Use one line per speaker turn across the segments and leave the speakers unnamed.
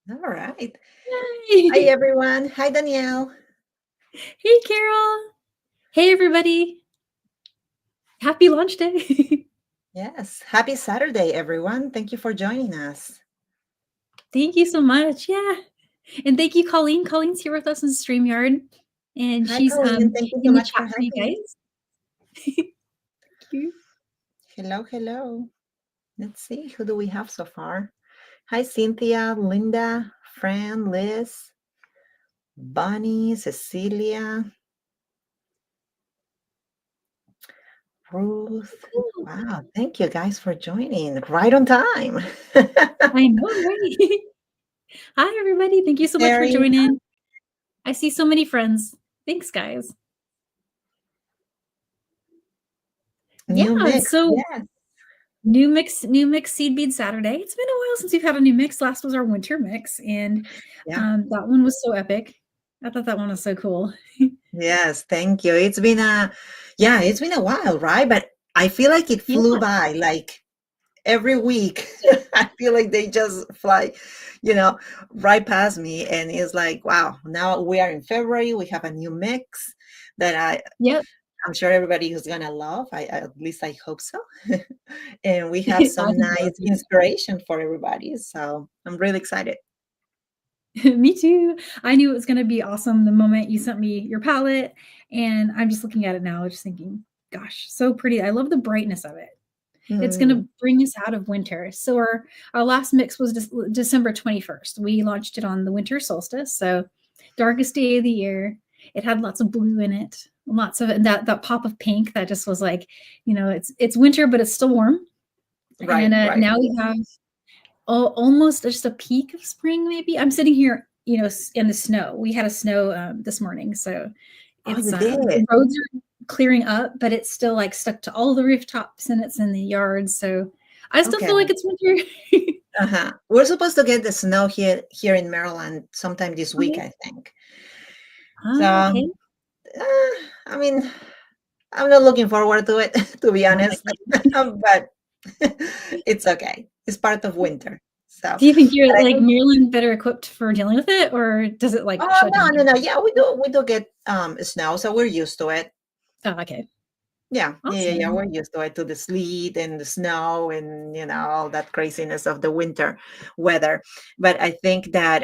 All right. Hi,
Yay!
everyone. Hi, Danielle.
Hey, Carol. Hey, everybody. Happy launch day.
Yes. Happy Saturday, everyone. Thank you for joining us.
Thank you so much. Yeah. And thank you, Colleen. Colleen's here with us in StreamYard. And
Hi,
she's
Colleen. Thank you so
in the
much
chat
for
for you
helping me.
guys. Thank you.
Hello, hello. Let's see. Who do we have so far? Hi, Cynthia, Linda, Fran, Liz, Bonnie, Cecilia, Ruth.
Cool.
Wow. Thank you guys for joining right on time.
I know, right? Hi, everybody. Thank you so much for
Terry,
joining. I see so many friends. Thanks, guys.
new
Yeah.
mix.
So
Yes.
new mix seed bead Saturday. It's been a while since we've had a new mix. Last was our winter mix, and
Yeah.
that one was so epic. I thought that one was so cool.
Yes. Thank you. It's been a while, right? But I feel like it
Yeah.
flew by. Like every week I feel like they just fly, you know right past me, and it's like, wow, now we are in February. We have a new mix that
Yep.
I'm sure everybody who's gonna love. At least I hope so. And we have
I
some
love
nice
it.
inspiration for everybody, so I'm really excited.
Me too. I knew it was gonna be awesome the moment you sent me your palette, and I'm just looking at it now, just thinking, gosh, so pretty. I love the brightness of it. It's gonna
Mm,
bring us out of winter. So our last mix was December 21st. We launched it on the winter solstice, so darkest day of the year. It had lots of blue in it, lots of that pop of pink that just was like, it's winter, but it's still warm.
right,
And
right.
now we have almost just a peak of spring, maybe. I'm sitting here, in the snow. We had a snow this morning, so
Oh,
it's
you did.
the roads are clearing up, but it's still like stuck to all the rooftops and it's in the yard. So I still
Okay.
feel like it's winter.
Uh-huh. We're supposed to get the snow here in Maryland sometime this week,
Okay.
I think. So
Okay.
I mean, I'm not looking forward to it, to be
Oh my
honest.
god.
But it's okay. It's part of winter. So,
Do you think
but
you're
I
like
think,
Maryland better equipped for dealing with it, or does it like
oh
shut
no,
down?
no, no. Yeah, we do get snow, so we're used to it.
Oh, okay.
Yeah, yeah, yeah, yeah.
Awesome.
We're used to it, to the sleet and the snow and all that craziness of the winter weather. But I think that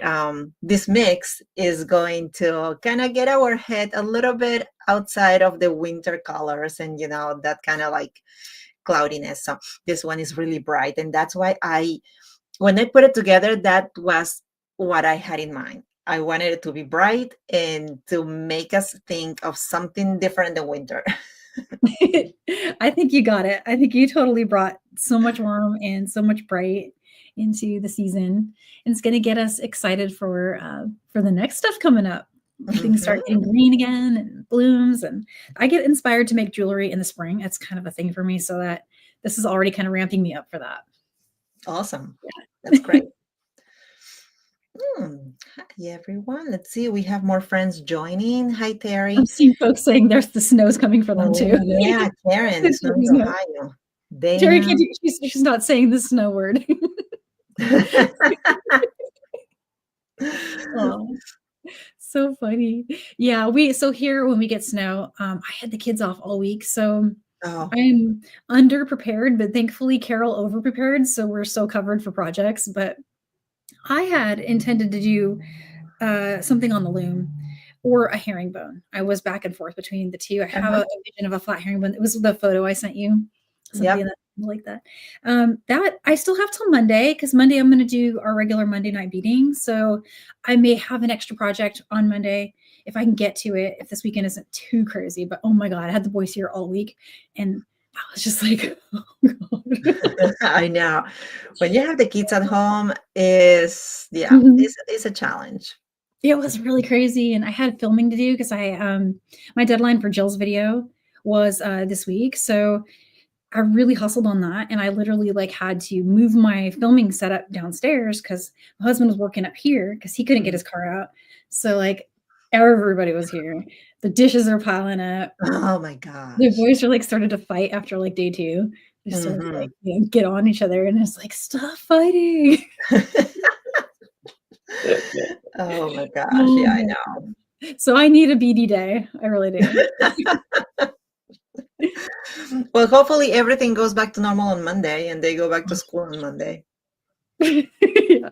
this mix is going to kind of get our head a little bit outside of the winter colors, and that kind of like cloudiness. So this one is really bright, and that's why when I put it together, that was what I had in mind. I wanted it to be bright and to make us think of something different than winter.
I think you got it. I think you totally brought so much warm and so much bright into the season, and it's going to get us excited for the next stuff coming up. Things start
Mhm.
getting green again and blooms, and I get inspired to make jewelry in the spring. It's kind of a thing for me, so that this is already kind of ramping me up for that.
Awesome. That's great. Hmm. Hi, everyone. Let's see. We have more friends joining. Hi,
I'm
Terry.
seeing folks saying there's the snow's coming for them
Oh,
too.
yeah, Karen. It's not in
Snow.
Ohio.
Terry
Dana.
can't. She's not saying the snow word. Oh. So funny. Yeah, so here when we get snow, I had the kids off all week, so
Oh,
I'm underprepared, but thankfully Carol overprepared, so we're so covered for projects. But I had intended to do something on the loom or a herringbone. I was back and forth between the two. I have
uh-huh.
a vision of a flat herringbone. It was the photo I sent you, something
Yep.
that like that. That I still have till Monday, because Monday I'm going to do our regular Monday night beading. So I may have an extra project on Monday if I can get to it. If this weekend isn't too crazy, but oh my god, I had the boys here all week, and I was just like, oh god.
I know. When you have the kids at home, is yeah,
Mhm.
it's a challenge.
It was really crazy, and I had filming to do because my deadline for Jill's video was this week, so I really hustled on that, and I literally like had to move my filming setup downstairs because my husband was working up here because he couldn't get
Mhm.
his car out. So like everybody was here. The dishes are piling up.
Oh my
The
gosh.
boys are like started to fight after like day two. They started to like
Mhm.
get on each other, and it's like stop fighting.
Oh my gosh.
Oh
Yeah, I
my
know.
God. So I need a beady day. I really do.
Well, hopefully everything goes back to normal on Monday and they go back to school on Monday.
Yeah.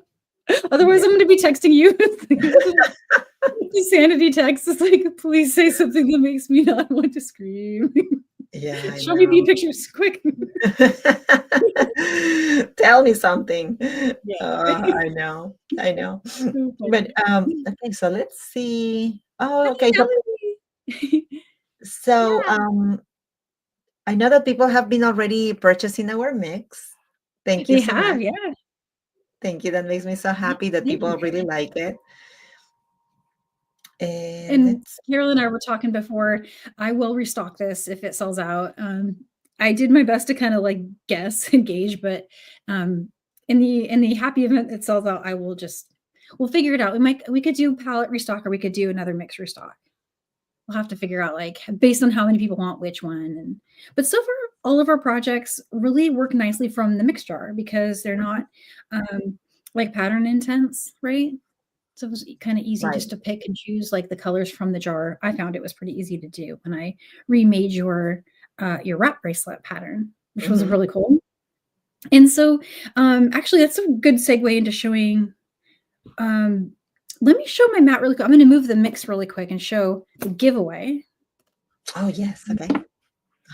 Otherwise,
Yeah.
I'm going to be texting you. The sanity text is like, please say something that makes me not want to scream.
Yeah, I
Show me the
know.
pictures quick.
Tell me something.
Yeah.
I know. I know.
So
But
funny.
okay, so let's see. Oh,
Hi,
okay. So
Melanie.
so
Yeah,
I know that people have been already purchasing our mix. Thank you
they
so
have.
much.
Yeah.
Thank you. That makes me so happy that
Thank you,
people really
Carol.
like it. And
And
it's
Carol and I were talking before. I will restock this if it sells out. I did my best to kind of like guess and gauge, but um, in the happy event it sells out, I will just we'll figure it out. We could do palette restock or we could do another mix restock. We'll have to figure out like based on how many people want which one. And but so far, all of our projects really work nicely from the mix jar because they're not um, like pattern intense, right? So it was kind of easy
right.
just to pick and choose like the colors from the jar. I found it was pretty easy to do when I remade your wrap bracelet pattern, which was
Hmm.
really cool. And so actually that's a good segue into showing um, let me show my mat really quick. I'm going to move the mix really quick and show the giveaway.
Oh, yes. Okay.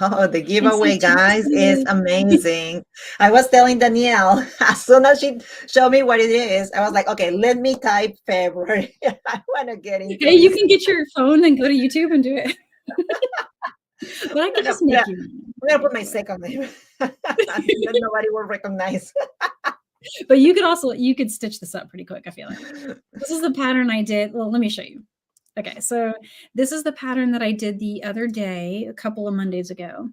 Oh, the
And so
giveaway,
today's
guys, is
the
amazing. I was telling Danielle as soon as she showed me what it is, I was like, okay, let me type February. I want to get into
hey, you
this.
can get your phone and go to YouTube and do it. But I
I'm
could
gonna
just
put,
make
a,
you
I'm gonna put my
one.
second name. And then nobody will recognize.
But you could stitch this up pretty quick, I feel like. This is the pattern I did. Well, let me show you. Okay, so this is the pattern that I did the other day, a couple of Mondays ago.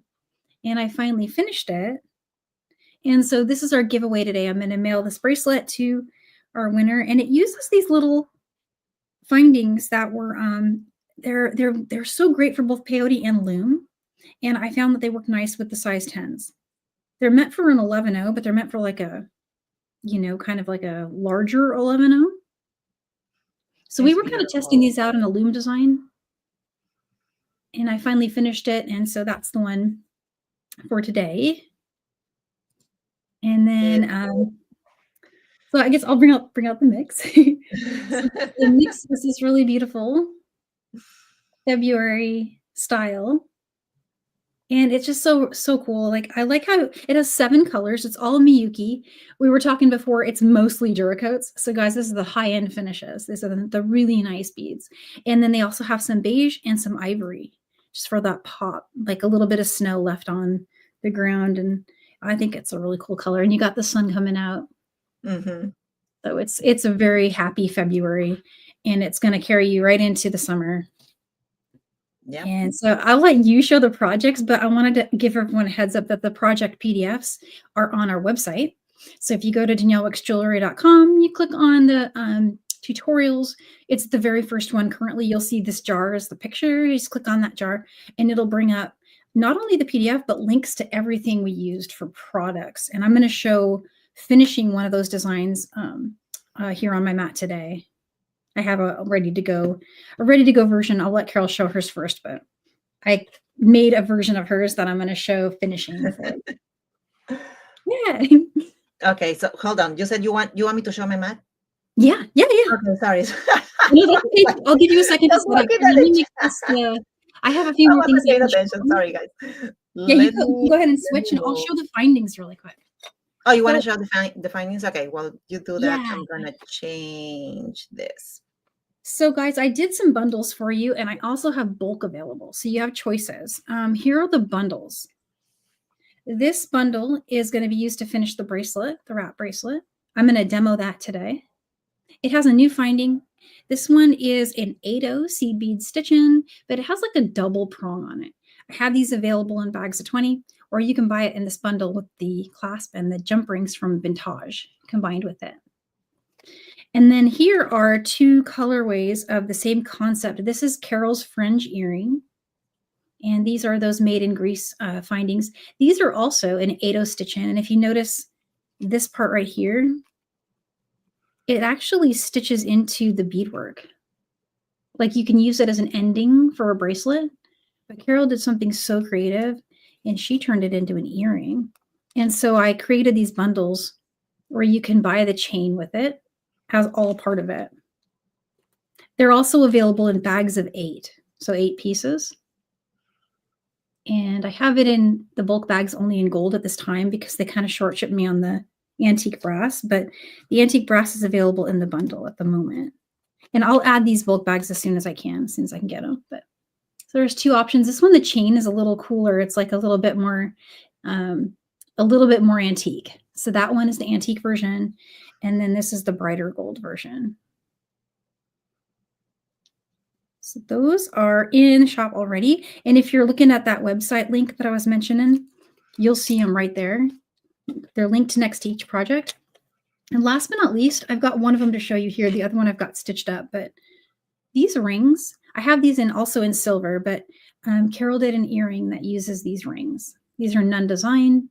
And I finally finished it. And so this is our giveaway today. I'm going to mail this bracelet to our winner. And it uses these little findings that were they're so great for both peyote and loom. And I found that they work nice with the size 10s. They're meant for an 11-0, but they're meant for like a, kind of like a larger 11-0. So we
It's
were kind of testing
beautiful.
these out in a loom design, and I finally finished it. And so that's the one for today. And then,
Beautiful.
so I guess I'll bring out the mix. So the mix was this really beautiful February style. And it's just so cool. Like I like how it has 7 colors. It's all Miyuki. We were talking before, it's mostly Duracoats. So guys, this is the high-end finishes. These are the really nice beads. And then they also have some beige and some ivory just for that pop, like a little bit of snow left on the ground. And I think it's a really cool color. And you got the sun coming out.
Hmm.
So it's a very happy February, and it's going to carry you right into the summer.
Yep.
And so I'll let you show the projects, but I wanted to give everyone a heads up that the project PDFs are on our website. So if you go to daniellewixjewelry.com, you click on the tutorials. It's the very first one. Currently, you'll see this jar as the picture. You just click on that jar, and it'll bring up not only the PDF, but links to everything we used for products. And I'm going to show finishing one of those designs here on my mat today. I have a ready to go version. I'll let Carol show hers first, but I made a version of hers that I'm going to show finishing for. Yeah.
Okay, so hold on. You said you want me to show my mat?
Yeah.
Okay, sorry.
No, that's okay. I'll give you a second to
Just
set up.
looking
And
at
let me
it.
make this. I have a few
I
more things
wasn't
I
paying
can
attention.
show.
Sorry, guys.
Yeah, you
Let
can
me
go ahead and
let me
switch, and I'll
move.
show the findings really quick.
Oh, you want to
So,
show the findings? Okay, well, you do that.
yeah.
I'm gonna change this.
So, guys, I did some bundles for you, and I also have bulk available. So you have choices. Here are the bundles. This bundle is going to be used to finish the bracelet, the wrap bracelet. I'm going to demo that today. It has a new finding. This one is an 8-0 seed bead stitch-in, but it has like a double prong on it. I have these available in bags of 20, or you can buy it in this bundle with the clasp and the jump rings from Vintage combined with it. And then here are 2 colorways of the same concept. This is Carol's fringe earring. And these are those made in Greece findings. These are also an 8-0 stitch in. And if you notice this part right here, it actually stitches into the beadwork. Like you can use it as an ending for a bracelet, but Carol did something so creative and she turned it into an earring. And so I created these bundles where you can buy the chain with it as all part of it. They're also available in bags of 8, so 8 pieces. And I have it in the bulk bags only in gold at this time because they kind of short shipped me on the antique brass, but the antique brass is available in the bundle at the moment. And I'll add these bulk bags as soon as I can get them. But so there's 2 options. This one, the chain is a little cooler. It's like a little bit more antique. So that one is the antique version. And then this is the brighter gold version. So those are in the shop already. And if you're looking at that website link that I was mentioning, you'll see them right there. They're linked next to each project. And last but not least, I've got one of them to show you here. The other one I've got stitched up. But these rings, I have these also in silver, but Carol did an earring that uses these rings. These are Nun Design,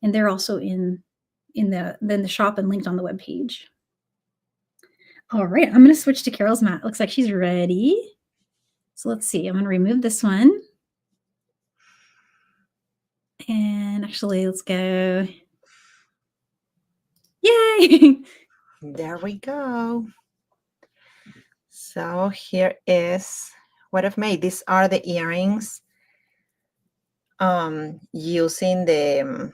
and they're also in the shop and linked on the webpage. All right, I'm going to switch to Carol's mat. Looks like she's ready. So let's see. I'm going to remove this one. And actually, let's go. Yay!
There we go. So here is what I've made. These are the earrings using the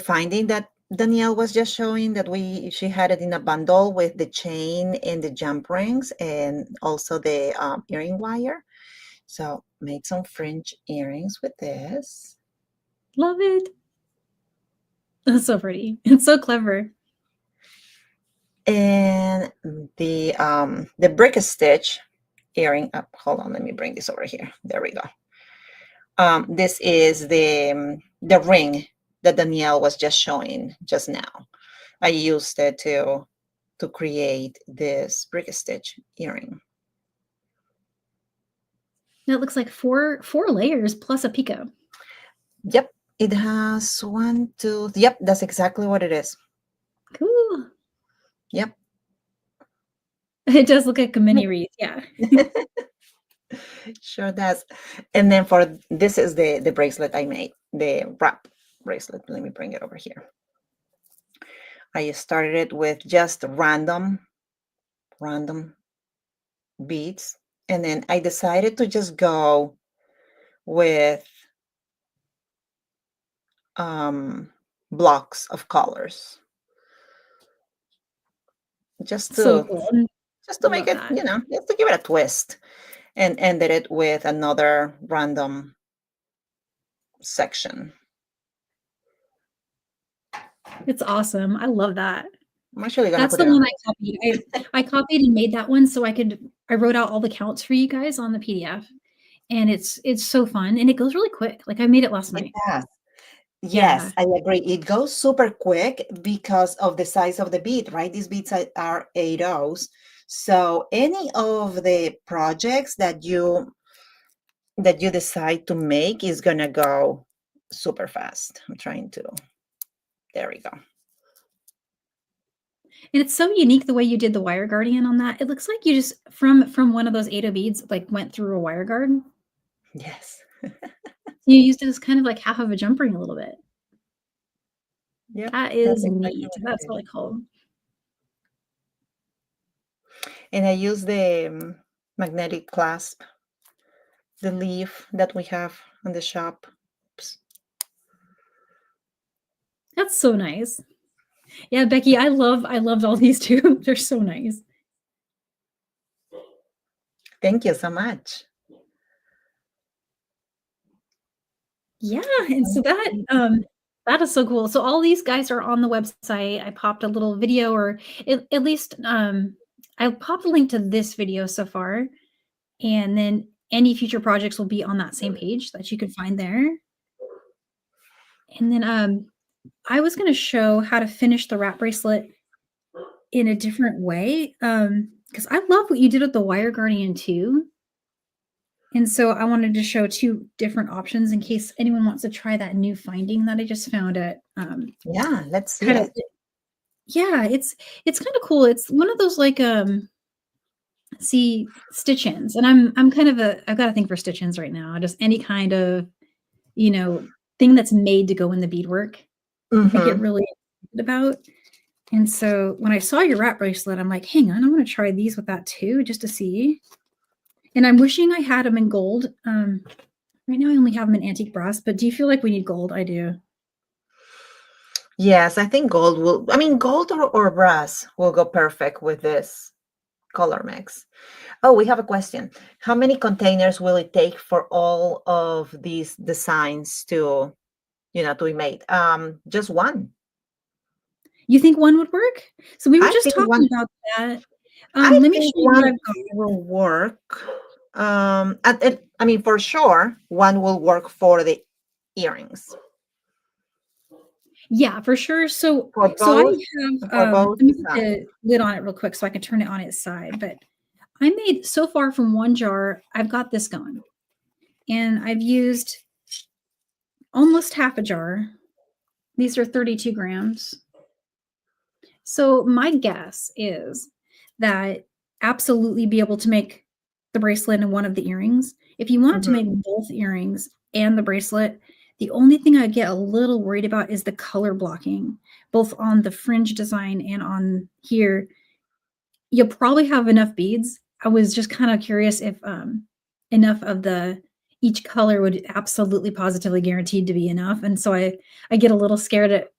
finding that Danielle was just showing, that she had it in a bundle with the chain and the jump rings and also the earring wire. So made some fringe earrings with this.
Love it. That's so pretty. It's so clever.
And the brick stitch earring. Hold on, let me bring this over here. There we go. This is the ring that Danielle was just showing just now. I used it to create this brick stitch earring.
That looks like four layers plus a picot.
Yep, it has 1, 2. Yep, that's exactly what it is.
Cool.
Yep.
It does look like a mini wreath, yeah.
Sure does. And then for this is the bracelet I made, the wrap bracelet. Let me bring it over here. I started it with just random beads, and then I decided to just go with blocks of colors, just to
So cool.
make it, just to give it a twist, and ended it with another random section.
It's awesome. I love that.
I'm actually gonna
That's
put
the
it
one I copied. I copied and made that one so I wrote out all the counts for you guys on the PDF. And it's so fun and it goes really quick. Like I made it last night.
Yes.
Yeah.
Yes, I agree. It goes super quick because of the size of the bead, right? These beads are 8/0s. So any of the projects that you decide to make is gonna go super fast. I'm trying to. There we go.
And it's so unique the way you did the wire guardian on that. It looks like you just from one of those 8/0 beads like went through a wire guard.
Yes.
You used it as kind of like half of a jump ring a little bit.
Yeah,
that is neat. That's really cool.
And I use the magnetic clasp, the leaf that we have on the shop. Oops.
That's so nice. Yeah, Becky, I loved all these too. They're so nice.
Thank you so much.
Yeah, and so that is so cool. So all these guys are on the website. I popped a little video, or at least I popped a link to this video so far, and then any future projects will be on that same page that you can find there. And then I was going to show how to finish the wrap bracelet in a different way because I love what you did with the wire guardian too. And so I wanted to show 2 different options in case anyone wants to try that new finding that I just found at
yeah, let's see it.
Yeah, it's kind of cool. It's one of those like see stitch-ins, and I'm kind of I've got a thing for stitch-ins right now. Just any kind of, you know, thing that's made to go in the beadwork, I get
Mm-hmm.
really excited about. And so when I saw your wrap bracelet, I'm like, hang on, I want to try these with that too, just to see. And I'm wishing I had them in gold. Right now I only have them in antique brass, but do you feel like we need gold? I do.
Yes, I think gold will, I mean, gold or brass will go perfect with this color mix. Oh, we have a question. How many containers will it take for all of these designs to, to be made? Just one.
You think one would work? So we were
I
just
think
talking
one.
about that.
I
Let me show
think
you what
one
I've got.
will work. I mean, for sure, one will work for the earrings.
Yeah, for sure. So
For
so I
both,
have
for both
let me put
designs.
the lid on it real quick so I can turn it on its side. But I made so far from one jar, I've got this going. And I've used almost half a jar. These are 32 grams. So my guess is that absolutely be able to make the bracelet and one of the earrings. If you wanted to
Mhm.
make both earrings and the bracelet, the only thing I get a little worried about is the color blocking, both on the fringe design and on here. You'll probably have enough beads. I was just kind of curious if enough of the each color would absolutely positively guaranteed to be enough. And so I get a little scared at,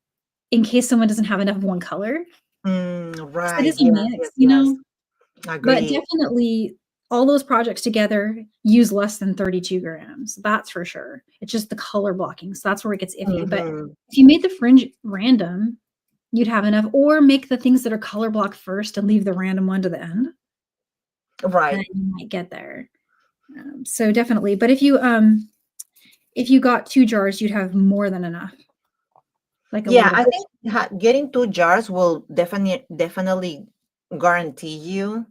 in case someone doesn't have enough of one color. It
Right.
is a
Yes,
mix,
yes, yes.
but
Agreed.
definitely all those projects together use less than 32 grams. That's for sure. It's just the color blocking. So that's where it gets iffy. But
Mhm.
if you made the fringe random, you'd have enough, or make the things that are color blocked first and leave the random one to the end, and
Right.
you might get there. So definitely. But if you got 2 jars, you'd have more than enough, like a
Yeah,
little
I
bit.
think getting two jars will definitely guarantee you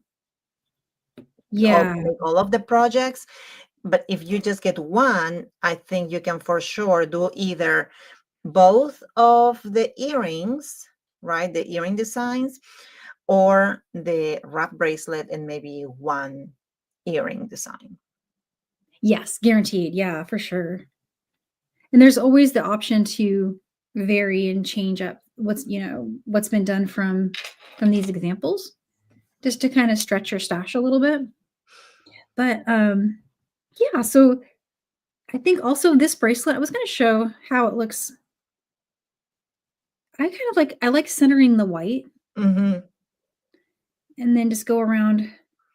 Yeah.
to make all of the projects. But if you just get one, I think you can for sure do either both of the earrings, right? The earring designs, or the wrap bracelet and maybe one earring design.
Yes, guaranteed. Yeah, for sure. And there's always the option to vary and change up what's been done from these examples, just to kind of stretch your stash a little bit. But yeah, so I think also this bracelet, I was going to show how it looks. I like centering the white
Hmm.
and then just go around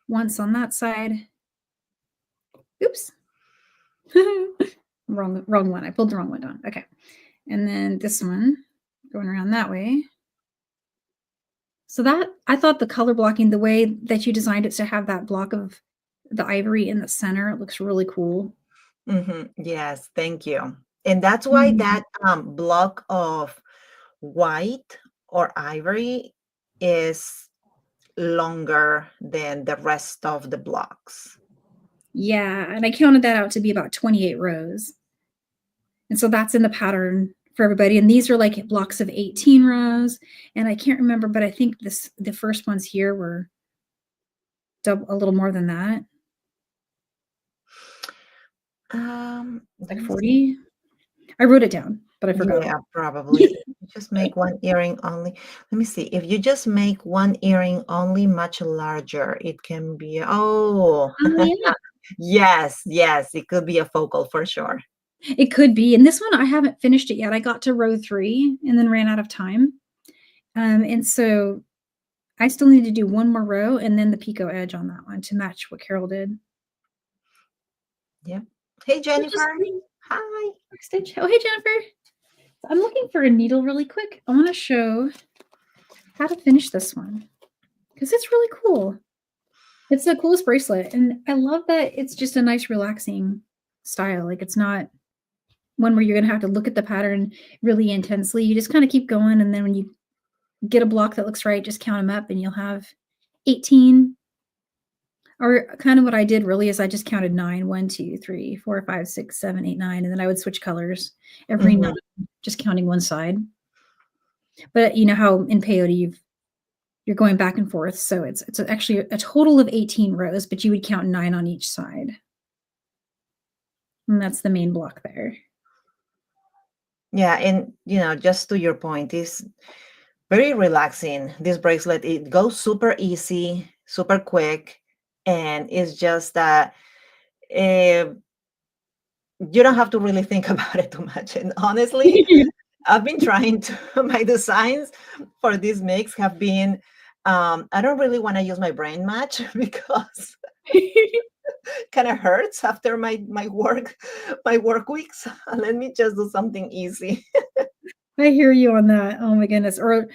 once on that side. Oops. Wrong one. I pulled the wrong one down. Okay. And then this one going around that way. So that I thought the color blocking, the way that you designed it to have that block of the ivory in the center, it looks really cool.
Yes, thank you. And that's why
Mhm.
that block of white or ivory is longer than the rest of the blocks.
Yeah, and I counted that out to be about 28 rows. And so that's in the pattern for everybody. And these are like blocks of 18 rows. And I can't remember, but I think the first ones here were a little more than that,
Let
like
me see.
40. I wrote it down, but I forgot.
Yeah, probably. Just make one earring only. Let me see. If you just make one earring only much larger, it can be, oh,
Oh yeah,
yes, yes, it could be a focal for sure.
it could be. And this one, I haven't finished it yet. I got to row 3 and then ran out of time. And so I still need to do one more row and then the picot edge on that one to match what Carol did.
Yeah. Hey,
Which is
Jennifer.
great.
Hi.
Stitch. Oh, hey, Jennifer. I'm looking for a needle really quick. I want to show how to finish this one because it's really cool. It's the coolest bracelet. And I love that it's just a nice, relaxing style. Like it's not one where you're going to have to look at the pattern really intensely. You just kind of keep going. And then when you get a block that looks right, just count them up and you'll have 18. Or kind of what I did really is I just counted 9, 1, 2, 3, 4, 5, 6, 7, 8, 9, and then I would switch colors every 9,
Mhm.
just counting one side. But you know how in peyote you're going back and forth, so it's actually a total of 18 rows, but you would count 9 on each side. And that's the main block there.
Yeah, and just to your point, is very relaxing. This bracelet, it goes super easy, super quick, and it's just that uh, you don't have to really think about it too much. And honestly, I've been trying to, my designs for this mix have been, I don't really want to use my brain much because kind of hurts after my work weeks. Let me just do something easy.
I hear you on that. Oh my goodness. Or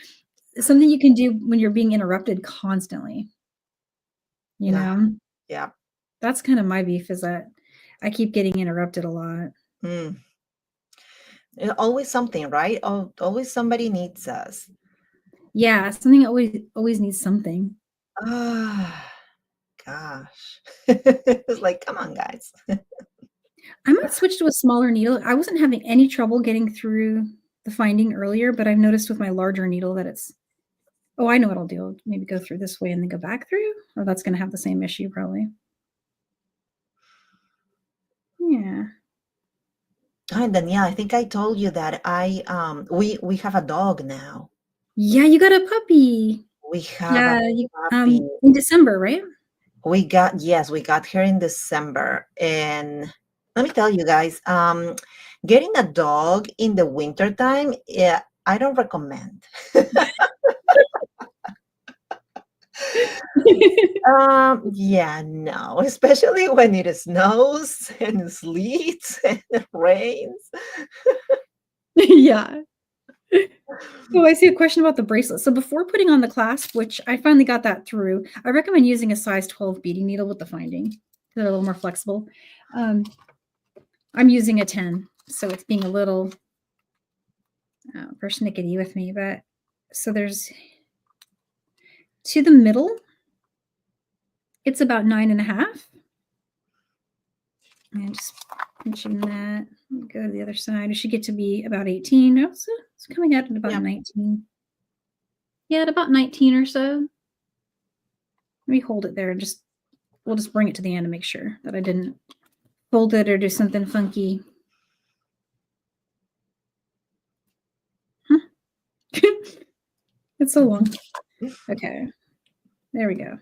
something you can do when you're being interrupted constantly, you
Yeah,
know?
yeah.
That's kind of my beef is that I keep getting interrupted a lot.
Mm. Always something, right? Oh, always somebody needs us.
Yeah, something always needs something.
Ah, gosh. It's like, come on, guys.
I might switch to a smaller needle. I wasn't having any trouble getting through the finding earlier, but I've noticed with my larger needle that it's oh, I know what I'll do. I'll maybe go through this way and then go back through, or that's going to have the same issue probably. Yeah.
And then yeah, I think I told you that we have a dog now.
Yeah, you got a puppy.
We have a
Yeah,
puppy.
in December, right?
Yes, we got here in December. And let me tell you guys, getting a dog in the wintertime, yeah, I don't recommend. Yeah, no, especially when it snows and sleets and it rains.
Yeah. Oh, I see a question about the bracelet. So before putting on the clasp, which I finally got that through, I recommend using a size 12 beading needle with the finding. They're a little more flexible. Um, I'm using a 10, so it's being a little persnickety with me. But so there's to the middle, it's about 9.5. And just pinching that. Go to the other side. It should get to be about 18. No, so it's coming out at about
Yeah.
19. Yeah, at about 19 or so. Let me hold it there and we'll just bring it to the end to make sure that I didn't fold it or do something funky. Huh. It's so long. Okay. There we go.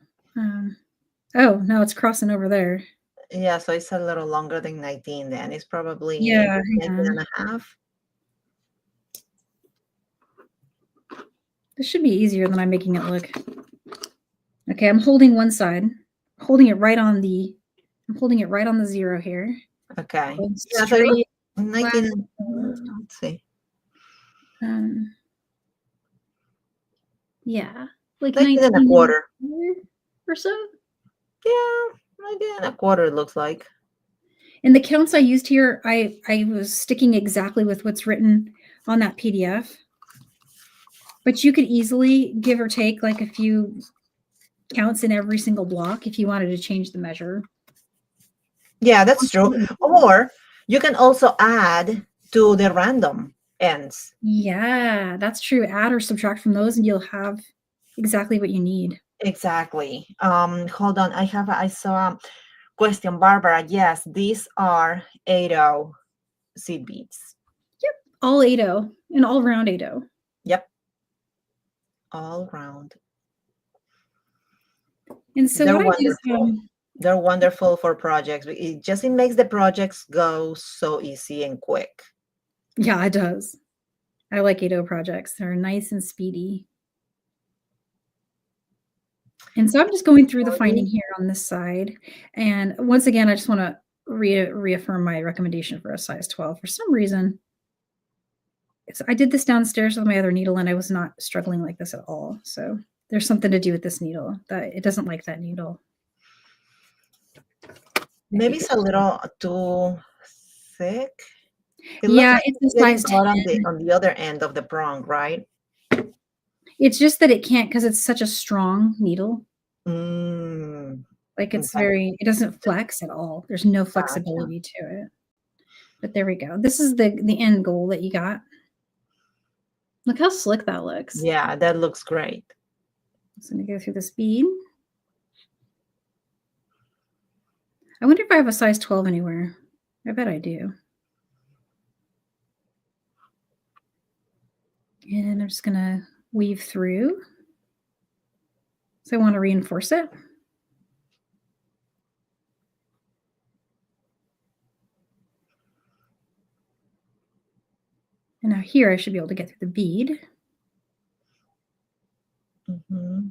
Oh, now it's crossing over there.
Yeah, so it's a little longer than 19 then. It's probably
Yeah,
19 and a half.
This should be easier than I'm making it look. Okay, I'm holding one side. I'm holding it right on the 0 here.
Okay.
Going
Yeah, so it looks
straight
19
flat.
let's see.
Yeah, like
19 and a
19
quarter.
or so.
Yeah, 19 and a quarter it looks like.
And the counts I used here, I was sticking exactly with what's written on that PDF. But you could easily give or take like a few counts in every single block if you wanted to change the measure.
Yeah, that's true. Or you can also add to the random ends.
Yeah, that's true. Add or subtract from those and you'll have exactly what you need.
Exactly. Hold on. I saw a question, Barbara. Yes, these are 80 seed beads.
Yep. All 80 and all round 80.
Yep. All round.
And so
They're
what I did is
wonderful. They're wonderful for projects. It makes the projects go so easy and quick.
yeah, it does. I like 80 projects. They're nice and speedy. And so I'm just going through the finding here on this side. And once again, I just want to reaffirm my recommendation for a size 12. For some reason, I did this downstairs with my other needle and I was not struggling like this at all. So there's something to do with this needle that it doesn't like that needle.
Maybe it's a little too thick. It looks
Yeah,
like
it's
it's
a
getting
size
caught
10.
on the other end of the prong, right?
It's just that it can't because it's such a strong needle.
Mm,
Like
okay.
it doesn't flex at all. There's no
Gotcha.
flexibility to it. But there we go. This is the end goal that you got. Look how slick that looks.
Yeah, that looks great.
I'm just going to go through this bead. I wonder if I have a size 12 anywhere. I bet I do. And I'm just going to weave through. So I want to reinforce it. And now here I should be able to get through the bead.
Mm-hmm.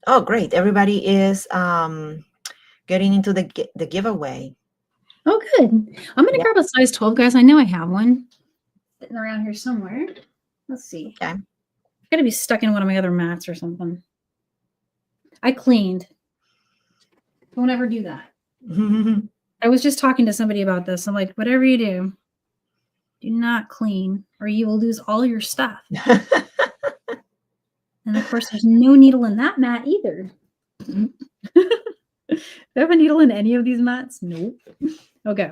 Oh, great. Everybody is getting into the giveaway.
Oh, good. I'm going to grab a size 12, guys. I know I have one sitting around here somewhere. Let's see.
Okay.
It's got to be stuck in one of my other mats or something. I cleaned. Don't ever do that. I was just talking to somebody about this. I'm like, whatever you do not clean or you will lose all your stuff. And of course, there's no needle in that mat either. Do I have a needle in any of these mats? Nope. Okay.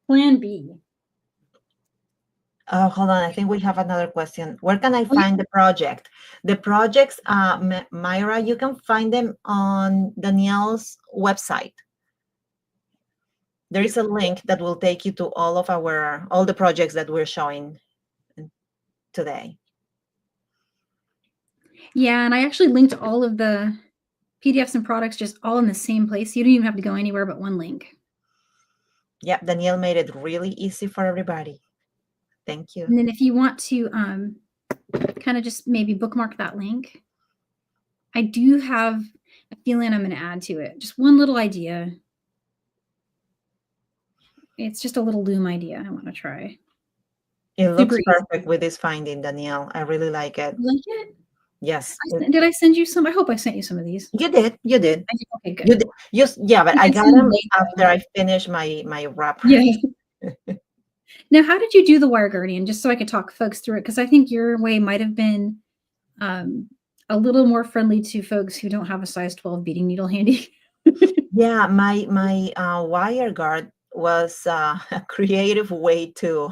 Plan B.
Oh, hold on. I think we have another question. Where can I find the project? The projects, Myra, you can find them on Danielle's website. There is a link that will take you to all the projects that we're showing today.
Yeah, and I actually linked all of the PDFs and products just all in the same place. You don't even have to go anywhere but one link.
Yep, Danielle made it really easy for everybody. Thank you.
And then if you want to kind of just maybe bookmark that link, I do have a feeling I'm going to add to it. Just one little idea. It's just a little loom idea I want to try.
It looks perfect with this finding, Danielle. I really like it.
You like it?
Yes.
Did I send you some? I hope I sent you some of these.
You did. You did.
Okay, good.
You did. Yeah, but I got them after I finished my wrap.
Yeah. Now, how did you do the wire guardian? Just so I could talk folks through it, because I think your way might have been a little more friendly to folks who don't have a size 12 beading needle handy.
Yeah, my wire guard was a creative way to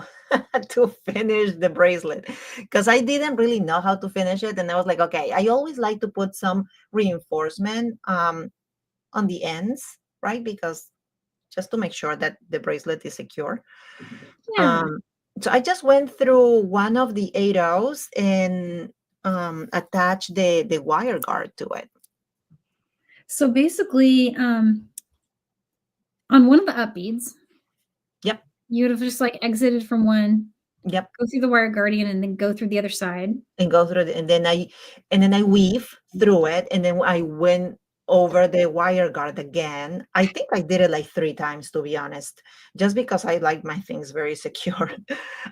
finish the bracelet, because I didn't really know how to finish it, and I was like, okay, I always like to put some reinforcement on the ends, right? Because just to make sure that the bracelet is secure.
Yeah.
So I just went through one of the 8/0s and attached the wire guard to it.
So basically, on one of the up beads,
yep,
you would have just like exited from one.
Yep.
Go through the wire guardian and then go through the other side.
And go through and then I weave through it, and then I went over the wire guard again. I think I did it like 3 times, to be honest, just because I like my things very secure.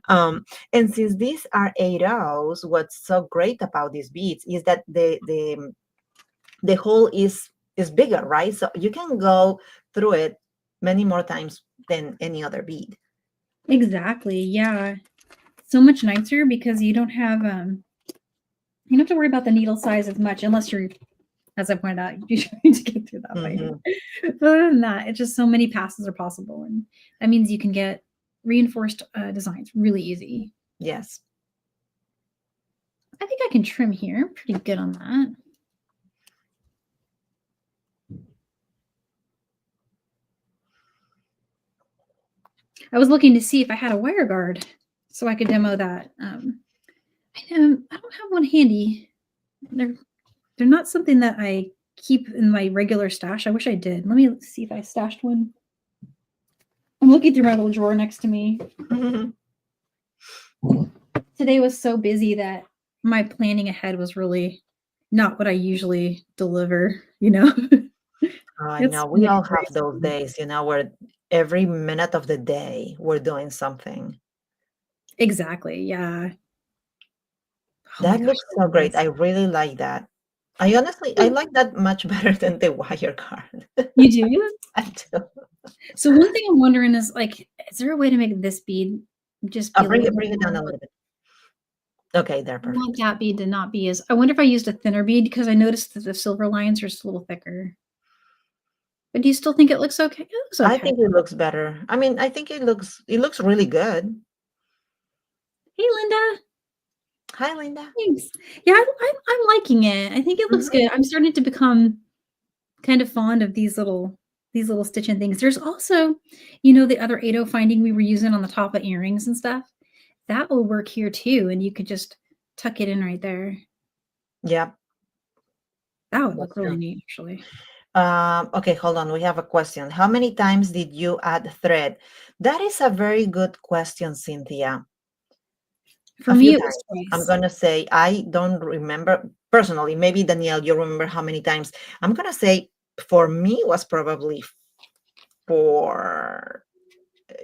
And since these are 8/0s, what's so great about these beads is that the hole is bigger, right? So you can go through it many more times than any other bead.
Exactly. Yeah. So much nicer because you don't have to worry about the needle size as much, unless you're, as I pointed out, you're trying to get through that way. But other than that, it's just so many passes are possible, and that means you can get reinforced designs really easy.
Yes.
I think I can trim here. Pretty good on that. I was looking to see if I had a wire guard so I could demo that. I don't have one handy. They're not something that I keep in my regular stash. I wish I did. Let me see if I stashed one. I'm looking through my little drawer next to me. Today was so busy that my planning ahead was really not what I usually deliver,
I know. We all have those days, where every minute of the day we're doing something.
Exactly. Yeah.
That looks so great. I really like that. I like that much better than the wire guard.
You do?
I do.
So one thing I'm wondering is, like, is there a way to make this bead just be
bring it down a little bit. Okay, there, perfect.
I want that bead to not be as, I wonder if I used a thinner bead, because I noticed that the silver lines are just a little thicker. But do you still think it looks okay? It looks
I
okay.
think it looks better. I mean, I think it looks really good.
Hey, Linda.
Hi, Linda.
Thanks. Yeah, I'm liking it. I think it looks
Mhm.
good. I'm starting to become kind of fond of these little stitching things. There's also, the other 80 finding we were using on the top of earrings and stuff. That will work here too, and you could just tuck it in right there.
Yep,
That would look
that's
really
true.
neat, actually.
Okay, hold on. We have a question. How many times did you add thread? That is a very good question, Cynthia.
For
A
me,
few
it was
times. I'm
twice.
gonna say I don't remember personally. Maybe Danielle, you remember how many times? I'm gonna say for me was probably four,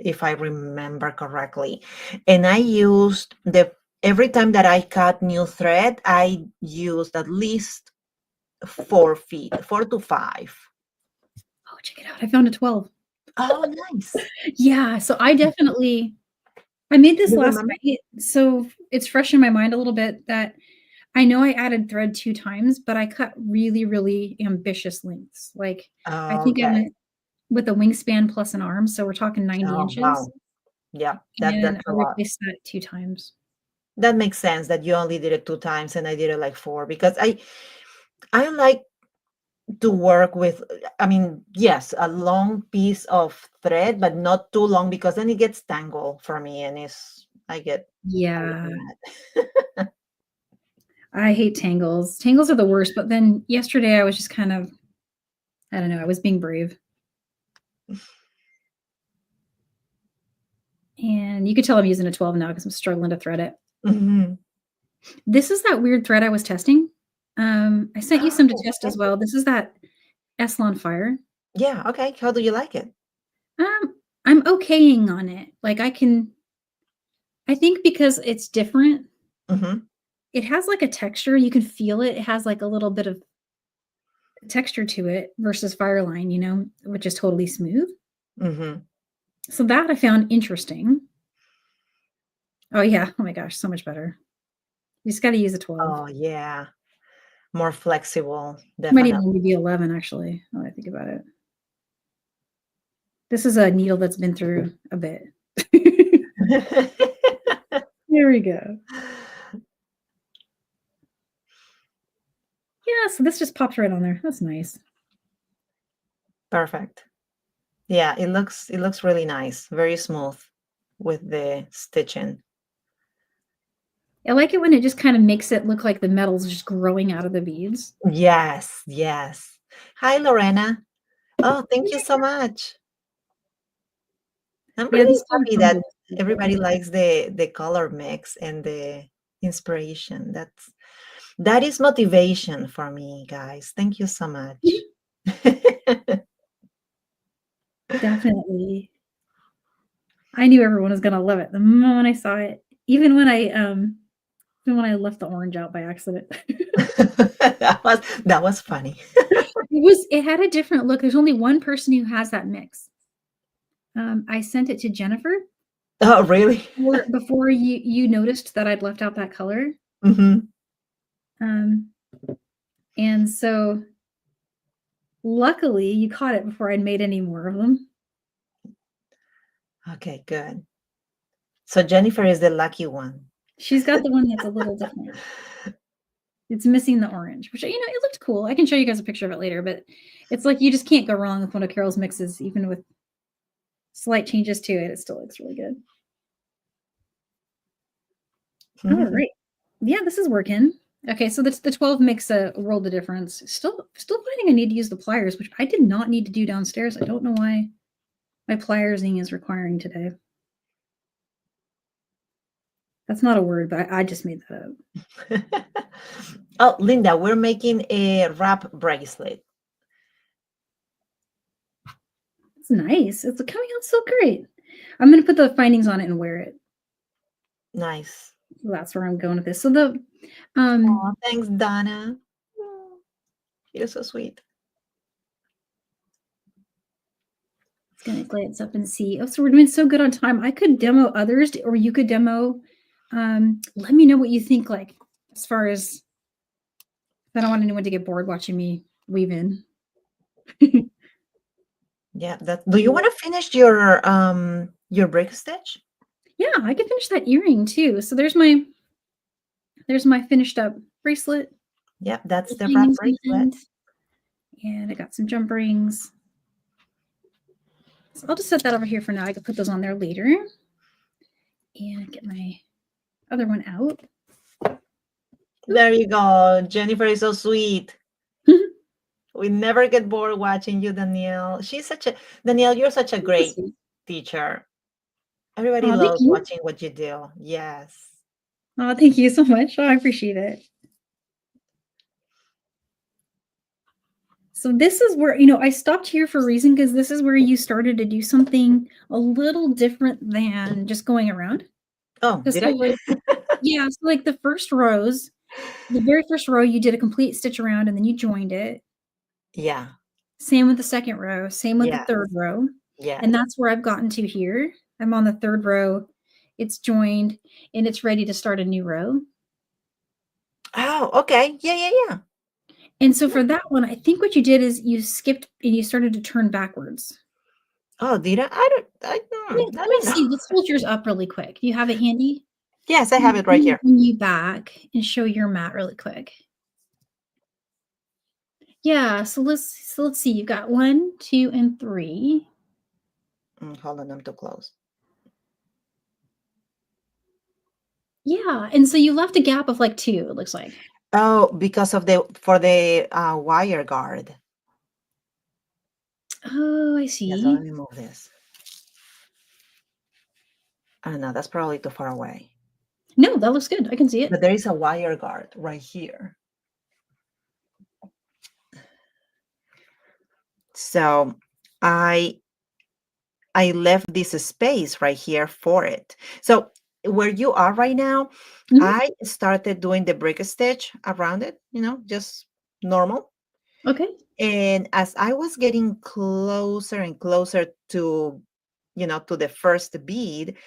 if I remember correctly. And I used the every time that I cut new thread, I used at least 4 feet, 4 to 5.
Oh, check it out. I found a 12.
Oh, nice.
Yeah, so I made this
You
last
remember?
night, so it's fresh in my mind a little bit that I know I added thread 2 times, but I cut really, really ambitious lengths. Like, I think I
Okay.
went with a wingspan plus an arm, so we're talking 90
Oh,
inches,
wow. Yeah,
and
that's
I
a lot.
replaced that 2 times.
That makes sense that you only did it 2 times and I did it like four because I like to work with, I mean, yes, a long piece of thread, but not too long because then it gets tangled for me and I get
Yeah,
mad.
I hate tangles. Tangles are the worst, but then yesterday I was just kind of I don't know, I was being brave. And you could tell I'm using a 12 now because 'cause I'm struggling to thread it.
Mhm.
This is that weird thread I was testing. I sent you some to
Oh,
test
okay.
as well. This is that Eslon Fire.
Yeah, okay. How do you like it?
I'm okaying on it. Like, I think because it's different,
Mhm,
it has, like, a texture, you can feel it. It has, like, a little bit of texture to it versus Fireline, which is totally smooth.
mhm.
So that I found interesting. Oh, yeah. Oh my gosh, so much better. You just gotta use a 12.
Oh, yeah. More flexible,
Might even
definitely.
only be 11, actually, now that I think about it. This is a needle that's been through a bit. There we go. Yeah, so this just pops right on there. That's nice.
Perfect. Yeah, it looks really nice, very smooth with the stitching.
I like it when it just kinda makes it look like the metal's just growing out of the beads.
Yes, yes. Hi, Lorena. Oh, thank you so much. I'm
Yeah,
really
this color
happy
combo
that
looks really
everybody
good.
likes the color mix and the inspiration. That is motivation for me, guys. Thank you so much.
Definitely. I knew everyone was gonna love it the moment I saw it, even when I left the orange out by accident.
That was funny.
It had a different look. There's only one person who has that mix. I sent it to Jennifer
Oh, really?
before you noticed that I'd left out that color.
Mhm.
Um, and so luckily you caught it before I'd made any more of them.
Okay, good. So Jennifer is the lucky one.
She's got the one that's a little different. It's missing the orange, which, it looked cool. I can show you guys a picture of it later, but it's like you just can't go wrong with one of Carol's mixes, even with slight changes to it. It still looks really good. All right. Yeah, this is working. Okay, so the 12 makes a world of difference. Still finding I need to use the pliers, which I did not need to do downstairs. I don't know why my pliersing is requiring today. That's not a word, but I just made that up.
Oh, Linda, we're making a wrap bracelet.
It's nice. It's coming out so great. I'm gonna put the findings on it and wear it.
Nice.
So that's where I'm going with this. So um
Oh, thanks, Donna. Oh, you're so sweet.
it's gonna glance up and see. Oh, so we're doing so good on time. I could demo others, or you could demo. Let me know what you think. Like as far as I don't want anyone to get bored watching me weave in.
Yeah, that do you want to finish your break stitch?
Yeah, I can finish that earring too. So there's my finished up bracelet.
Yeah, that's
The
the wrap
hangings on the
bracelet.
end. And I got some jump rings. So I'll just set that over here for now. I can put those on there later. And get my other one out.
There you go. Jennifer is so sweet. We never get bored watching you, Danielle. Danielle, you're such a great teacher. Everybody
Oh, thank
loves
you.
watching what you do. Yes.
Oh, thank you so much. Oh, I appreciate it. So this is where, I stopped here for a reason because this is where you started to do something a little different than just going around.
Oh,
Because
did
so
I?
like, yeah, so like the very first row, you did a complete stitch around and then you joined it.
Yeah.
Same with the second row, same with the
Yes.
third row.
Yes.
And that's where I've gotten to here. I'm on the third row. It's joined and it's ready to start a new row.
Oh, okay. Yeah, yeah, yeah.
And so for that one, I think what you did is you skipped and you started to turn backwards.
Oh, did I? I
Let me
don't know.
see. Let's hold yours up really quick. Do you have it handy?
Yes, I have it
Let
right
me
here.
bring you back and show your mat really quick. Yeah, so let's see. You've got 1, 2, and 3.
Hold on, I'm too close.
Yeah, and so you left a gap of like 2, it looks like.
Oh, because of the wire guard.
Oh, I
Yeah, so let
see.
me move this. I don't know, that's probably too far away.
No, that looks good. I can see it.
But there is a wire guard right here. So I left this space right here for it. So where you are right now,
Mhm.
I started doing the brick stitch around it, just normal.
Okay.
And as I was getting closer and closer to the first bead,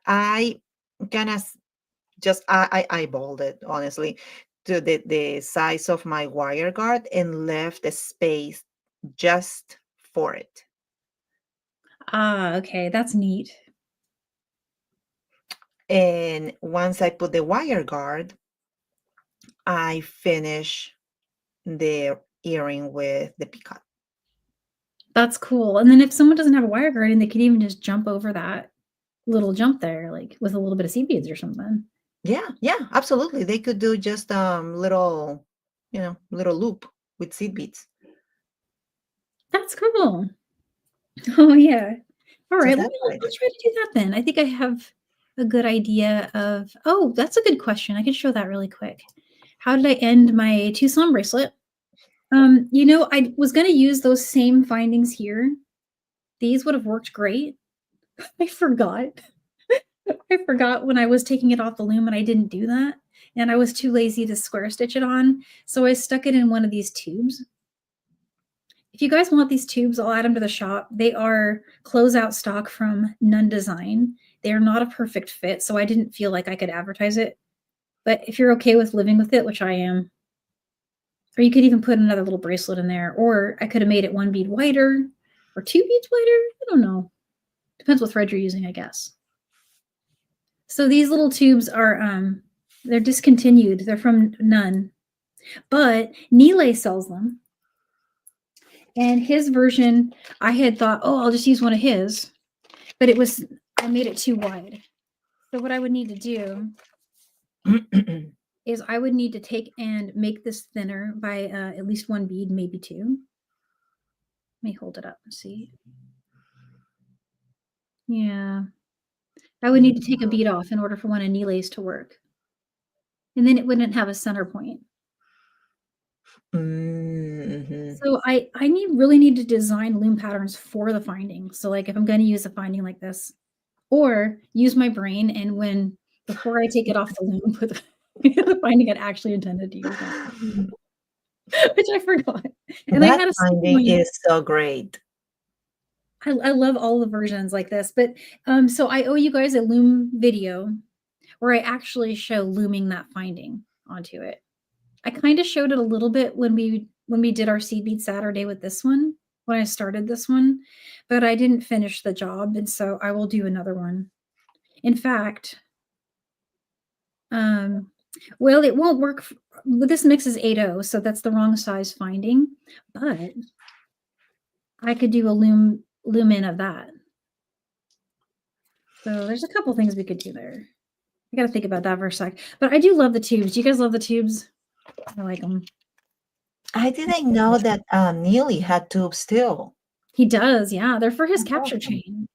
I kind of just I eyeballed it honestly to the size of my wire guard and left a space just for it.
Ah, okay. That's neat.
And once I put the wire guard, I finish the earring with the peacock.
That's cool. And then if someone doesn't have a wire guarding, they could even just jump over that little jump there, like with a little bit of seed beads or something.
Yeah, yeah, absolutely. They could do just little loop with seed beads.
That's cool. Oh yeah. All
So
right,
that's what I
I'll
did.
try to do that then. I think I have a good idea of. Oh, that's a good question. I can show that really quick. How did I end my Tucson bracelet? I was going to use those same findings here. These would have worked great. I forgot. I forgot when I was taking it off the loom and I didn't do that. And I was too lazy to square stitch it on. So I stuck it in one of these tubes. If you guys want these tubes, I'll add them to the shop. They are closeout stock from Nunn Design. They are not a perfect fit, so I didn't feel like I could advertise it. But if you're okay with living with it, which I am, or you could even put another little bracelet in there, or I could have made it 1 bead wider or 2 beads wider. I don't know. Depends what thread you're using, I guess. So these little tubes are they're discontinued. They're from Nunn, but Nile sells them. And his version, I had thought, oh, I'll just use one of his, but I made it too wide. So what I would need to do is I would need to take and make this thinner by at least 1 bead, maybe 2. Let me hold it up and see. Yeah. I would need to take a bead off in order for one of Nile's to work. And then it wouldn't have a center point.
Mm-hmm.
So I really need to design loom patterns for the finding. So like if I'm going to use a finding like this, or use my brain and before I take it off the loom, put the finding I'd actually intended to use that, which I forgot. And I
That
had a
finding
one.
is so great.
I love all the versions like this, but so I owe you guys a loom video where I actually show looming that finding onto it. I kind of showed it a little bit when we did our seed bead Saturday with this one. when I started this one, but I didn't finish the job, and so I will do another one. In fact, well, it won't work. This mix is 8.0, so that's the wrong size finding, but I could do a loom in of that. So there's a couple things we could do there. I got to think about that for a sec. But I do love the tubes. Do you guys love the tubes? I like them.
I didn't know that Neely had tubes too.
He does, yeah. They're for his
That's
capture
awesome.
chain.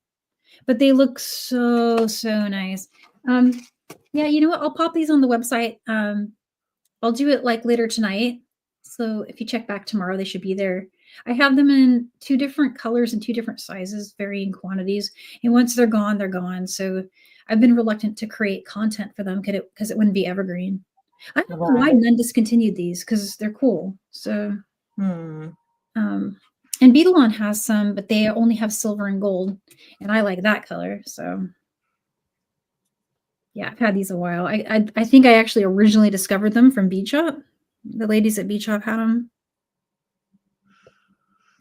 But they look so nice. Yeah, you know what? I'll pop these on the website. I'll do it like later tonight. So if you check back tomorrow, they should be there. I have them in 2 different colors and 2 different sizes, varying quantities. And once they're gone, they're gone. So I've been reluctant to create content for them because it wouldn't be evergreen. I don't know why
Right.
none discontinued these because they're cool. So,
Hmm.
and Beadalon has some, but they only have silver and gold, and I like that color. So, yeah, I've had these a while. I think I actually originally discovered them from Bead Shop. The ladies at Bead Shop had them.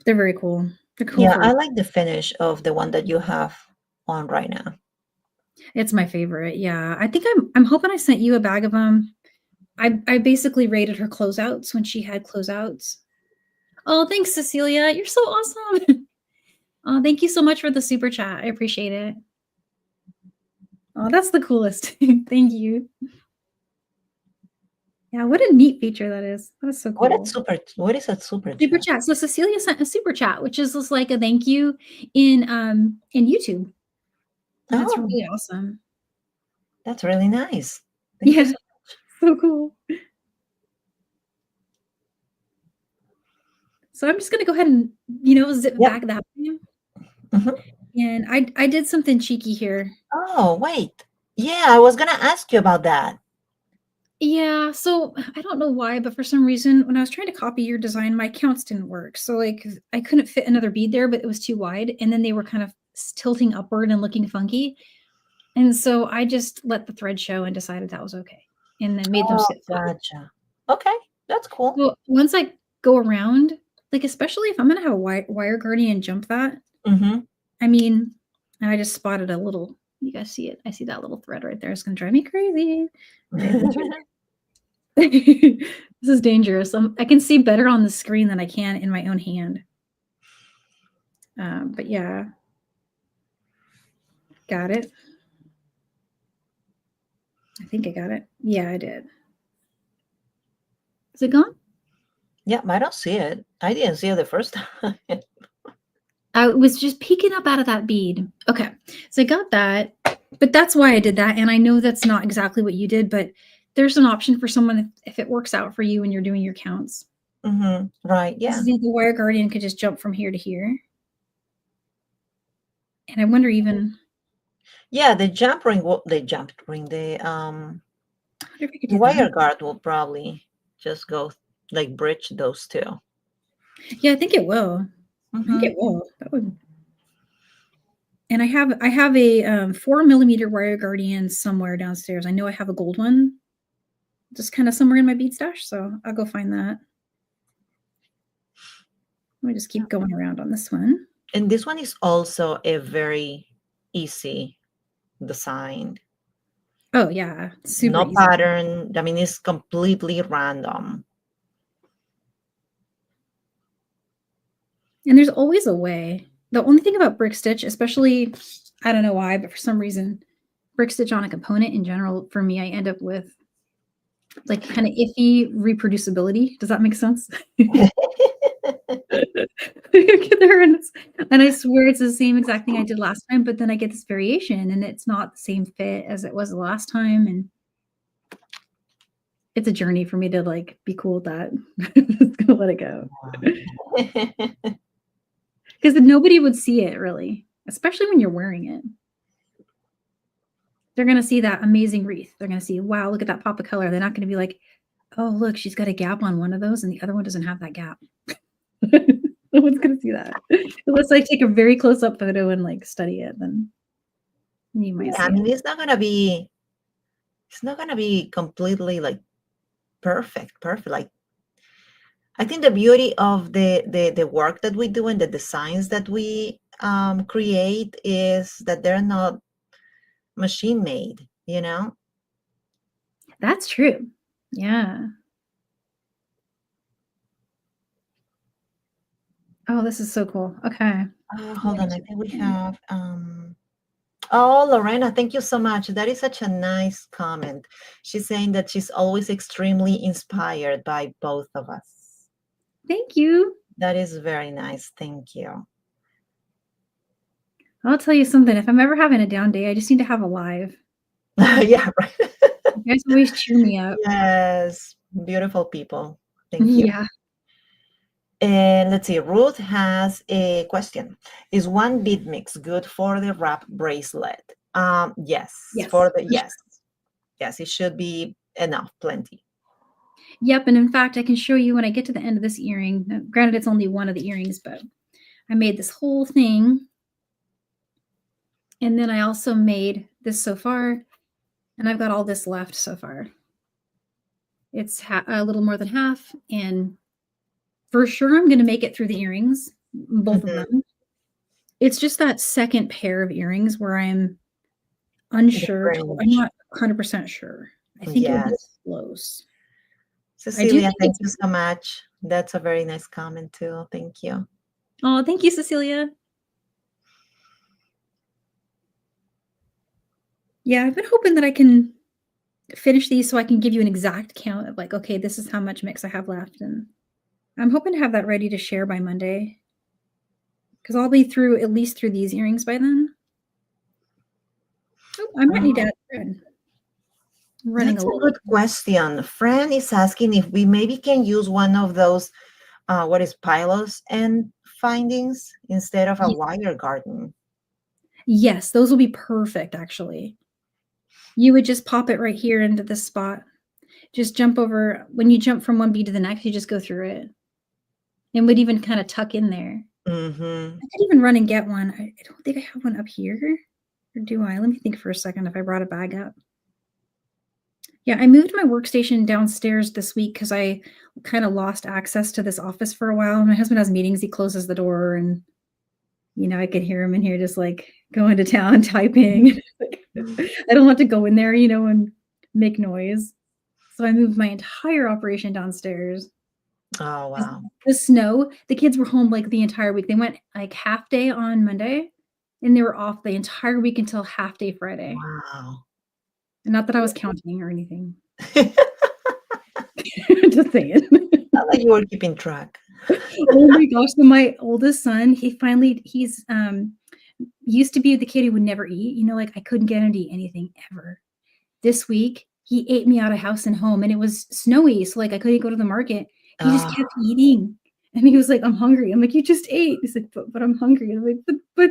They're very cool. They're cool
Yeah,
for.
I like the finish of the one that you have on right now.
It's my favorite. Yeah, I think I'm hoping I sent you a bag of them. I basically rated her closeouts when she had closeouts. Oh, thanks, Cecilia. You're so awesome. Oh, thank you so much for the super chat. I appreciate it. Oh, that's the coolest. Thank you. Yeah, what a neat feature that is. That's so cool.
What is a super
Super
chat?
chat. So Cecilia sent a super chat, which is just like a thank you in YouTube. And that's
Oh,
really awesome.
that's really nice. Thank you
Yeah,
so
so cool. So I'm just gonna go ahead and zip
much.
back that way.
Yep. Mhm.
And I did something cheeky here.
Oh, wait. Yeah, I was gonna ask you about that.
Yeah, so I don't know why, but for some reason, when I was trying to copy your design, my counts didn't work. So like I couldn't fit another bead there, but it was too wide, and then they were kind of tilting upward and looking funky. And so I just let the thread show and decided that was okay, and then made them
Oh,
sit flat.
gotcha. Okay, that's cool.
Well, once I go around, like especially if I'm gonna have a wire guardian jump that,
Mm-hmm.
I mean, and I just spotted a little. You guys see it? I see that little thread right there. It's gonna drive me crazy. Okay, that's right there. This is dangerous. I can see better on the screen than I can in my own hand. But yeah, got it. I think I got it. Yeah, I did. Is it gone?
Yeah, I don't see it. I didn't see it the first time.
I was just peeking up out of that bead. Okay, so I got that, but that's why I did that. And I know that's not exactly what you did, but there's an option for someone if it works out for you when you're doing your counts.
Mm-hmm. Right, yeah.
The wire guardian could just jump from here to here. And I wonder even.
Yeah, the jump ring, the
I wonder if I could
the
do
wire
that.
guard will probably just go like bridge those two.
Yeah, I think it will. I think
Mm-hmm.
it will. That would. And I have a 4mm wire guardian somewhere downstairs. I know I have a gold one, just kind of somewhere in my bead stash. So I'll go find that. Let me just keep going around on this one.
And this one is also a very easy design.
Oh yeah, super
No
easy.
pattern. I mean, it's completely random.
And there's always a way. The only thing about brick stitch, especially, I don't know why, but for some reason, brick stitch on a component in general, for me, I end up with like kind of iffy reproducibility. Does that make sense? You get there and I swear it's the same exact thing I did last time, but then I get this variation and it's not the same fit as it was the last time. And it's a journey for me to like be cool with that. Just gonna let it go. Because nobody would see it really, especially when you're wearing it. They're gonna see that amazing wreath. They're gonna see, wow, look at that pop of color. They're not gonna be like, oh, look, she's got a gap on one of those and the other one doesn't have that gap. No one's gonna see that. Unless I take a very close up photo and like study it, then you might
Yeah, I
see
mean,
it.
it's not gonna be completely like perfect. Like, I think the beauty of the work that we do and the designs that we create is that they're not machine made, you know?
That's true. Yeah. Oh, this is so cool. Okay.
Hold on, I think we have oh, Lorena, thank you so much. That is such a nice comment. She's saying that she's always extremely inspired by both of us.
Thank you.
That is very nice. Thank you.
I'll tell you something. If I'm ever having a down day, I just need to have a live.
Yeah, right.
You guys always cheer me up.
Yes, beautiful people. Thank you.
Yeah.
And let's see, Ruth has a question. Is one bead mix good for the wrap bracelet? Yes,
Yes.
for the yes. Yes, it should be enough, plenty.
Yep. And in fact, I can show you when I get to the end of this earring. Now, granted, it's only one of the earrings, but I made this whole thing. And then I also made this so far. And I've got all this left so far. It's a little more than half. And for sure, I'm going to make it through the earrings, both of them. It's just that second pair of earrings where I'm unsure. I'm not 100% sure. I think it would be close.
Cecilia, thank you so much. That's a very nice comment too. Thank you.
Oh, thank you, Cecilia. Yeah, I've been hoping that I can finish these so I can give you an exact count of like, okay, this is how much mix I have left. And I'm hoping to have that ready to share by Monday. Because I'll be through at least through these earrings by then. Oh, I might need to add thread.
That's a good question. Fran is asking if we maybe can use one of those, what is Pilos and findings instead of a wire garden.
Yes, those will be perfect, actually. You would just pop it right here into this spot. Just jump over. When you jump from one bead to the next, you just go through it. And would even kind of tuck in there.
Mm-hmm.
I could even run and get one. I don't think I have one up here. Or do I? Let me think for a second if I brought a bag up. Yeah, I moved my workstation downstairs this week because I kind of lost access to this office for a while. My husband has meetings. He closes the door and, you know, I could hear him in here just like going to town typing. I don't want to go in there, you know, and make noise. So I moved my entire operation downstairs.
Oh, wow.
The snow, the kids were home like the entire week. They went like half day on Monday and they were off the entire week until half day Friday.
Wow.
And not that I was counting or anything. Just saying.
Not like you were keeping track.
Oh my gosh. So my oldest son, he's used to be the kid who would never eat. You know, like I couldn't get him to eat anything ever. This week, he ate me out of house and home and it was snowy. So like I couldn't go to the market. He just kept eating. And he was like, I'm hungry. I'm like, you just ate. He's like, but I'm hungry. I'm like, but.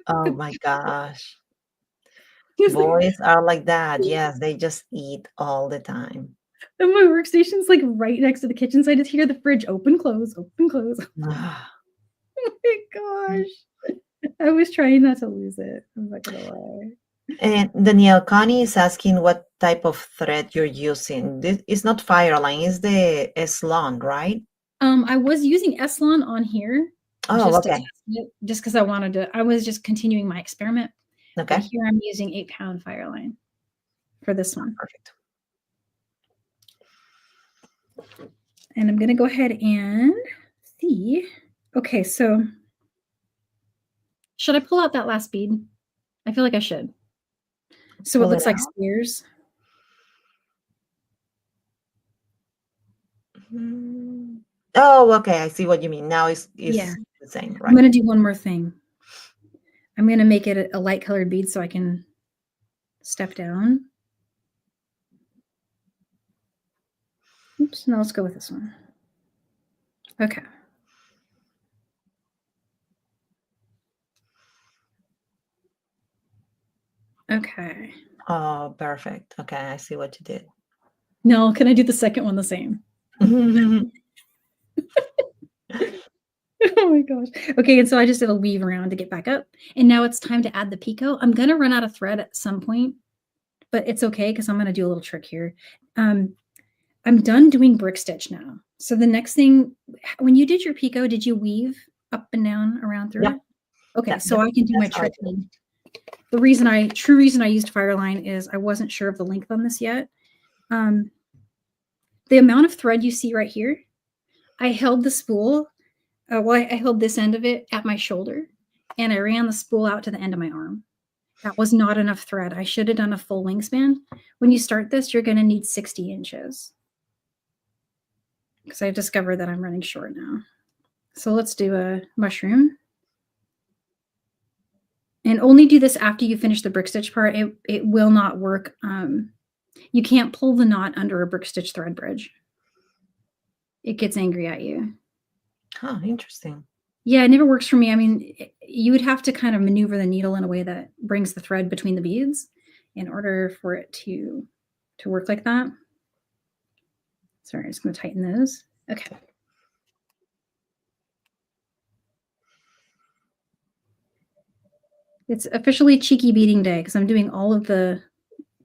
Oh my gosh. Boys are like that. Yes, they just eat all the time.
And my workstation's like right next to the kitchen, so I just hear the fridge open, close, open, close. Oh my gosh. I was trying not to lose it. I'm not gonna lie.
And Danielle, Connie is asking what type of thread you're using. This is not Fireline, it's the Eslon, right?
I was using Eslon on here.
Oh, okay.
Just because I wanted to, I was just continuing my experiment.
Okay.
But here I'm using 8-pound Fireline for this one.
Perfect.
And I'm gonna go ahead and see. Okay, so should I pull out that last bead? I feel like I should. So it looks like spears.
Oh, okay. I see what you mean. Now it's the same, right?
I'm going to do one more thing. I'm going to make it a light colored bead so I can step down. Oops, now let's go with this one. Okay. Okay.
Oh, perfect. Okay, I see what you did.
No, can I do the second one the same? Oh my gosh. Okay, and so I just did a weave around to get back up. And now it's time to add the picot. I'm going to run out of thread at some point, but it's okay because I'm going to do a little trick here. I'm done doing brick stitch now. So the next thing, when you did your picot, did you weave up and down around through
Yep.
it? Okay, so
Yep.
I can do my
That's how I
trick.
do it.
The true reason I used Fireline is I wasn't sure of the length on this yet. The amount of thread you see right here, I held the spool, I held this end of it at my shoulder, and I ran the spool out to the end of my arm. That was not enough thread. I should have done a full wingspan. When you start this, you're going to need 60 inches. Because I've discovered that I'm running short now. So let's do a mushroom. And only do this after you finish the brick stitch part. It will not work. You can't pull the knot under a brick stitch thread bridge. It gets angry at you.
Oh, interesting.
Yeah, it never works for me. I mean, you would have to kind of maneuver the needle in a way that brings the thread between the beads in order for it to work like that. Sorry, I'm just going to tighten those. Okay. It's officially cheeky beading day because I'm doing all the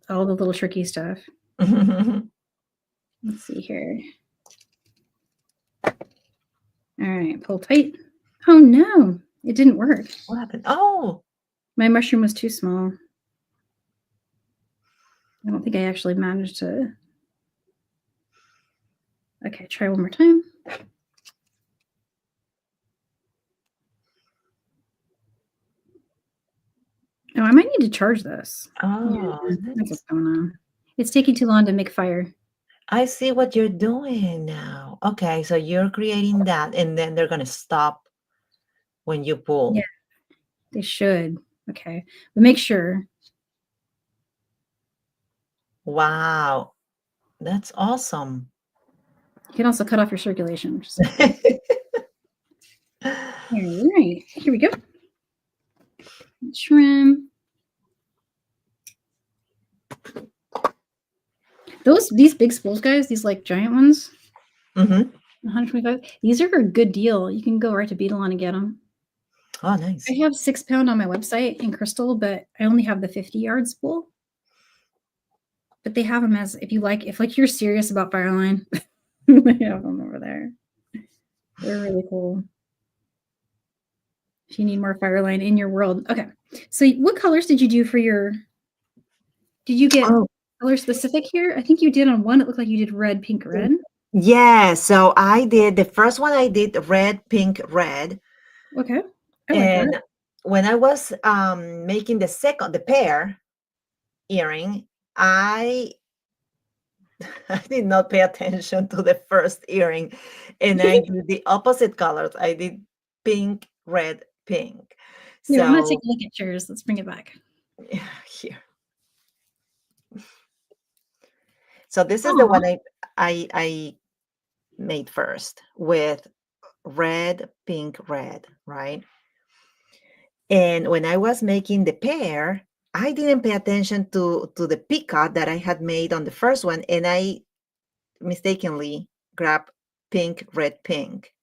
little tricky stuff. Let's see here. All right, pull tight. Oh no, it didn't work.
What happened? Oh,
my mushroom was too small. I don't think I actually managed to. Okay, try one more time. Oh, I might need to charge this.
oh,
Yeah,
nice.
that's what's going on. It's taking too long to make fire.
I see what you're doing now. Okay, so you're creating that, and then they're gonna stop when you pull.
Yeah, they should. Okay, but make sure.
Wow, that's awesome.
You can also cut off your circulation. All right, here we go. Trim. These big spools, guys, these like giant ones, 125. These are a good deal. You can go right to Beadalon and get them.
Oh, nice.
I have 6 pound on my website in crystal, but I only have the 50-yard spool. But they have them as if you're serious about Fireline, they have them over there. They're really cool. If you need more Fireline in your world. Okay. So what colors did you do for your? Did you get color specific here? I think you did on one. It looked like you did red, pink, red.
Yeah. So I did the first one. I did red, pink, red.
Okay. I like
And
that.
when I was making the pair earring, I did not pay attention to the first earring, and I did the opposite colors. I did pink, red, pink.
Yeah, I'm gonna take
So
a look at yours. Let's bring it back.
here. So this is the one I made first with red, pink, red, right? And when I was making the pair, I didn't pay attention to the picot that I had made on the first one, and I mistakenly grabbed pink, red, pink.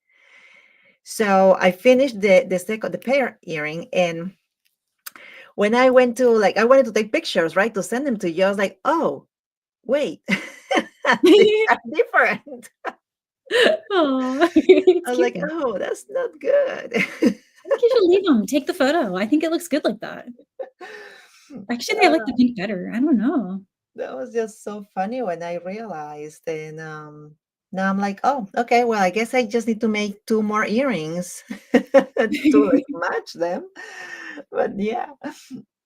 So I finished the pair earring, and when I went to I wanted to take pictures, right, to send them to you. I was like, oh, wait, these are different.
Oh,
I was like, oh, that's not good.
I think you should leave them. Take the photo. I think it looks good like that. Actually, I like the pink better. I don't know.
That was just so funny when I realized, and now I'm like, oh, okay, well, I guess I just need to make 2 more earrings to match them. But yeah.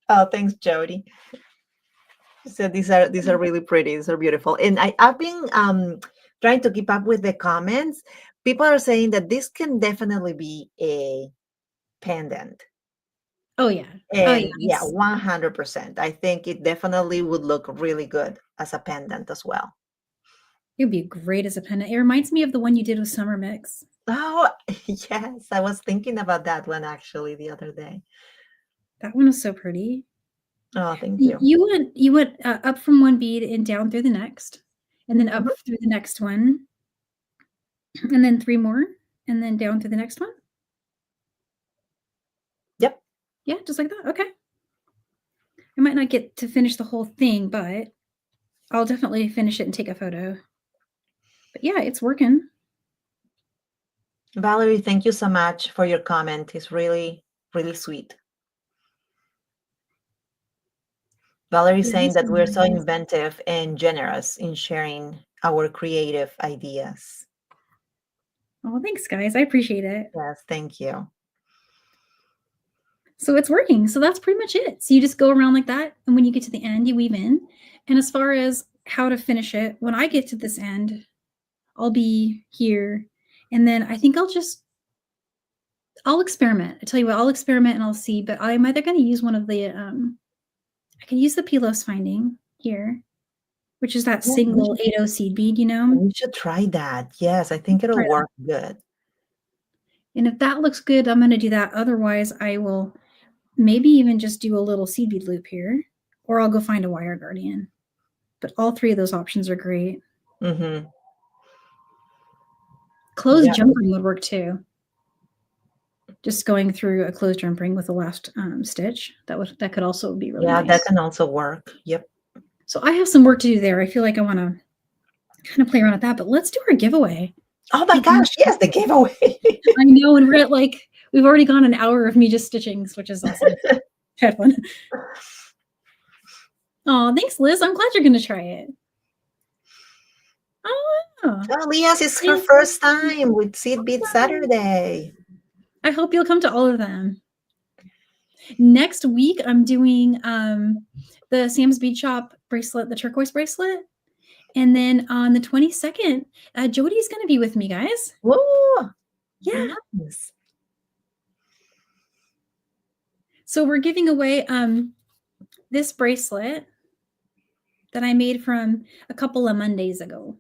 Oh, thanks, Jody. So these are really pretty. These are beautiful, and I've been trying to keep up with the comments. People are saying that this can definitely be a pendant.
Oh yeah.
And yeah, 100%. I think it definitely would look really good as a pendant as well.
It would be great as a pendant. It reminds me of the one you did with Summer Mix.
Oh, yes. I was thinking about that one actually the other day.
That one was so pretty.
Oh, thank you.
You went up from one bead and down through the next, and then up through the next one, and then 3 more, and then down through the next one.
Yep.
Yeah, just like that. Okay. I might not get to finish the whole thing, but I'll definitely finish it and take a photo. But yeah, it's working.
Valerie, thank you so much for your comment. It's really, really sweet. Valerie saying that we're so inventive and generous in sharing our creative ideas.
Oh, thanks, guys. I appreciate it.
Yes, thank you.
So it's working. So that's pretty much it. So you just go around like that. And when you get to the end, you weave in. And as far as how to finish it, when I get to this end, I'll be here. And then I think I'll experiment. I tell you what, I'll experiment and I'll see. But I'm either going to use one of the, I can use the Pelos Finding here, which is that single 8-0 seed bead, you know?
We should try that. Yes, I think it'll work good.
And if that looks good, I'm going to do that. Otherwise, I will maybe even just do a little seed bead loop here, or I'll go find a wire guardian. But all three of those options are great.
Mm-hmm.
Closed jump ring would work too. Just going through a closed jump ring with the last stitch. That could also be really nice.
Yeah, that can also work. Yep.
So I have some work to do there. I feel like I want to kind of play around with that, but let's do our giveaway.
Oh my gosh, yes, the giveaway.
I know, and we're at we've already gone an hour of me just stitching, which is awesome. Had fun. Oh, thanks, Liz. I'm glad you're going to try it. Oh,
Lias, it's her first time with Seed Bead Saturday.
I hope you'll come to all of them. Next week, I'm doing the Sam's Bead Shop bracelet, the turquoise bracelet. And then on the 22nd, Jody's going to be with me, guys.
Whoa!
Yeah.
Nice.
So we're giving away this bracelet that I made from a couple of Mondays ago.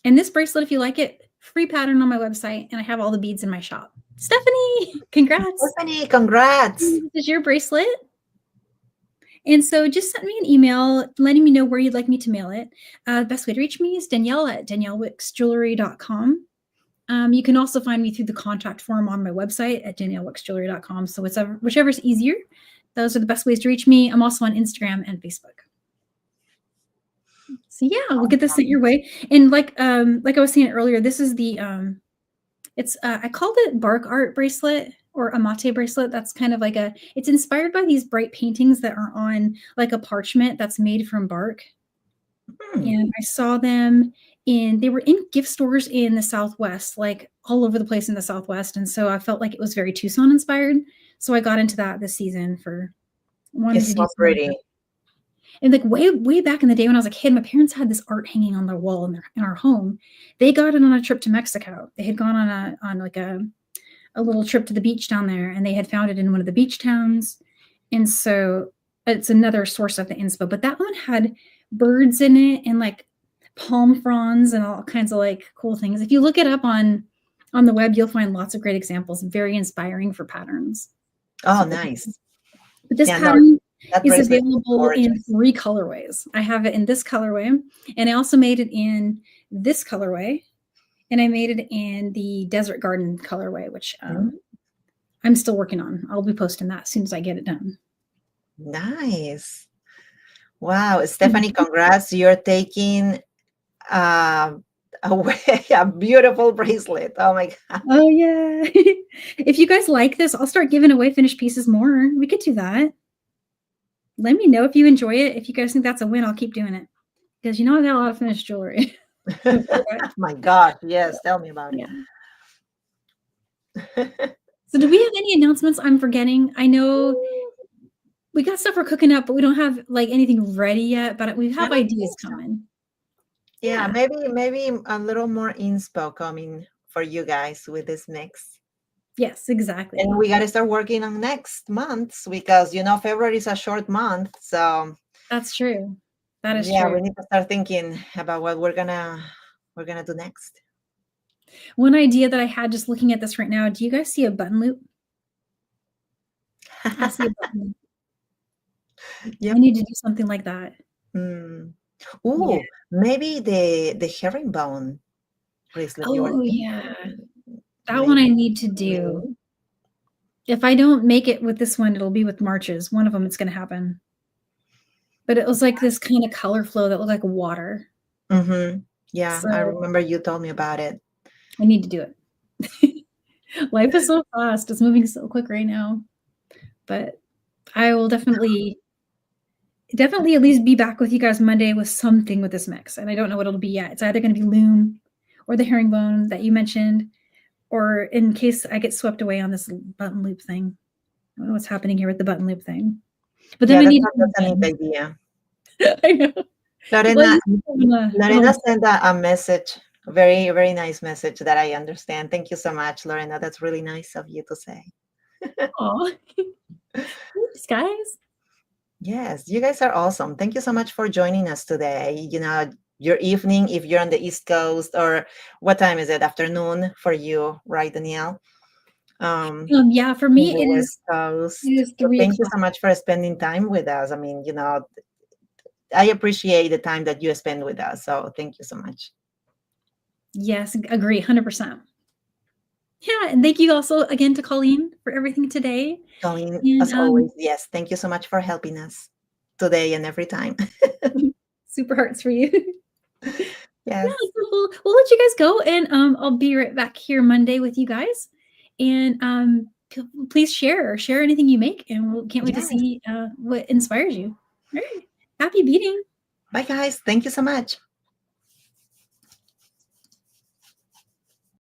And this bracelet, if you like it, free pattern on my website, and I have all the beads in my shop. Stephanie, congrats.
Stephanie, congrats.
This is your bracelet. And so just send me an email letting me know where you'd like me to mail it. The best way to reach me is Danielle at daniellewicksjewelry.com. You can also find me through the contact form on my website at daniellewicksjewelry.com. So whichever's easier, those are the best ways to reach me. I'm also on Instagram and Facebook. So yeah, we'll get this sent your way. And like I was saying earlier, this is the I called it bark art bracelet or a mate bracelet. That's kind of it's inspired by these bright paintings that are on like a parchment that's made from bark. And I saw them they were in gift stores in the Southwest, like all over the place in the Southwest. And so I felt like it was very Tucson inspired. So I got into that this season for wanting to do
so pretty.
And like way back in the day when I was a kid, my parents had this art hanging on their wall in our home. They got it on a trip to Mexico. They had gone on a little trip to the beach down there, and they had found it in one of the beach towns. And so it's another source of the inspo. But that one had birds in it and like palm fronds and all kinds of like cool things. If you look it up on the web, you'll find lots of great examples. Very inspiring for patterns.
Oh, nice.
But this pattern is available in 3 colorways. I have it in this colorway, and I also made it in this colorway, and I made it in the Desert Garden colorway, which I'm still working on. I'll be posting that as soon as I get it done.
Nice. Wow. Stephanie, congrats. You're taking away a beautiful bracelet. Oh my God.
Oh yeah. If you guys like this, I'll start giving away finished pieces more. We could do that. Let me know if you enjoy it. If you guys think that's a win, I'll keep doing it. Because I got a lot of finished jewelry.
My God. Yes. Tell me about it.
So do we have any announcements I'm forgetting? I know we got stuff we're cooking up, but we don't have like anything ready yet, but we have ideas coming.
Yeah, maybe a little more inspo coming for you guys with this mix.
Yes, exactly.
And we got to start working on next months because February is a short month. So
that's true. That is true.
Yeah, we need to start thinking about what we're gonna do next.
One idea that I had just looking at this right now, do you guys see a button loop? I see a button loop. Yep. I need to do something like that.
Maybe the herringbone bracelet.
Oh, yeah. That one I need to do. If I don't make it with this one, it'll be with March's. One of them, it's going to happen. But it was like this kind of color flow that looked like water.
Mm-hmm. Yeah, I
So
remember you told me about it.
I need to do it. Life is so fast. It's moving so quick right now. But I will definitely at least be back with you guys Monday with something with this mix. And I don't know what it'll be yet. It's either going to be loom or the herringbone that you mentioned, or in case I get swept away on this button loop thing. I don't know what's happening here with the button loop thing. But then
Yeah,
we
that's
need
a neat idea.
I know. Well,
Lorena,
you at
Lorena
home.
sent a message, a very, very nice message that I understand. Thank you so much, Lorena. That's really nice of you to say.
Aw. Thanks, guys.
Yes, you guys are awesome. Thank you so much for joining us today. Your evening, if you're on the East Coast, or what time is it? Afternoon for you, right, Danielle?
Yeah, for
In
me
the West
it
Coast.
is
So
three
thank you
o'clock.
so much for spending time with us. I mean, I appreciate the time that you spend with us. So thank you so much.
Yes, agree, 100%. Yeah, and thank you also again to Colleen for everything today.
Colleen,
And
as always, yes, thank you so much for helping us today and every time.
super hearts for you. Yeah,
Yes,
so we'll let you guys go, and I'll be right back here Monday with you guys. And please share anything you make, and we can't wait to
yes.
see what inspires you. All right, happy beading.
Bye, guys. Thank you so much.